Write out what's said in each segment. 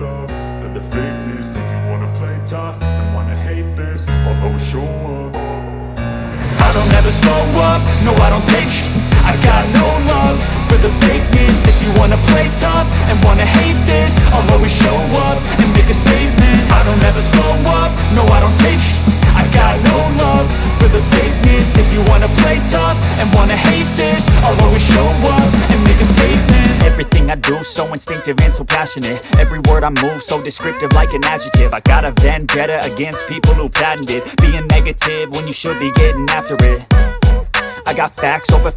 love for the fakeness. If you wanna play tough and wanna hate this, I'll always show up. I don't ever slow up, no I don't take I got no love for the fakeness. If you wanna play tough and wanna hate this, I'll always show up and make a statement. I don't ever slow up, no I don't take I got no love for the fakeness. If you wanna play tough and wanna hate this, I'll always show up and make a statement. Everything I do so instinctive and so passionate. Every word I move so descriptive like an adjective. I got a vendetta against people who patented being negative when you should be getting after it. I got facts over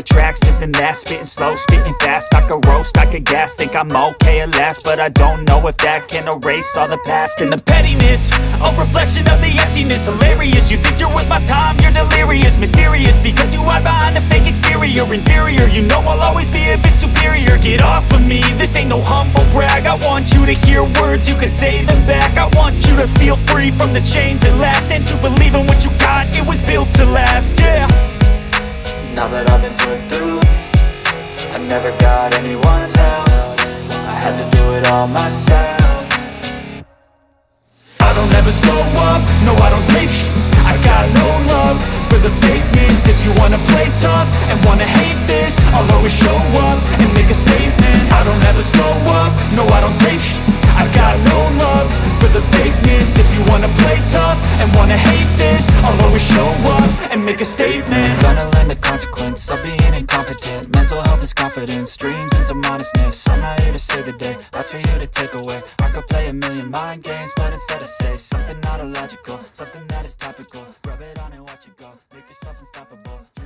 tracks, this and that. Spitting slow, spitting fast, I could roast, I could gas. Think I'm okay at last, but I don't know if that can erase all the past. And the pettiness, a reflection of the emptiness. Hilarious, you think you're with my time, you're delirious. Mysterious, because you hide behind a fake exterior. Inferior, you know I'll always be a bit superior. Get off of me, this ain't no humble brag. I want you to hear words, you can say them back. I want you to feel free from the chains that last, and to believe in what you got, it was built to last, yeah. Now that I've been put through, I never got anyone's help. I had to do it all myself. I don't ever slow up, no I don't take I got no love for the fakeness. If you wanna play tough and wanna hate this, I'll always show up and make a statement. I don't ever slow up, no I don't take I got no love for the fakeness. If you wanna play tough and wanna hate this, I'll always show up and make a statement. Gonna learn the consequence of being incompetent. Mental health is confidence, dreams and some modestness. I'm not here to save the day, that's for you to take away. I could play a million mind games, but instead I say something not illogical, something that is topical. Rub it on and watch it go, make yourself unstoppable.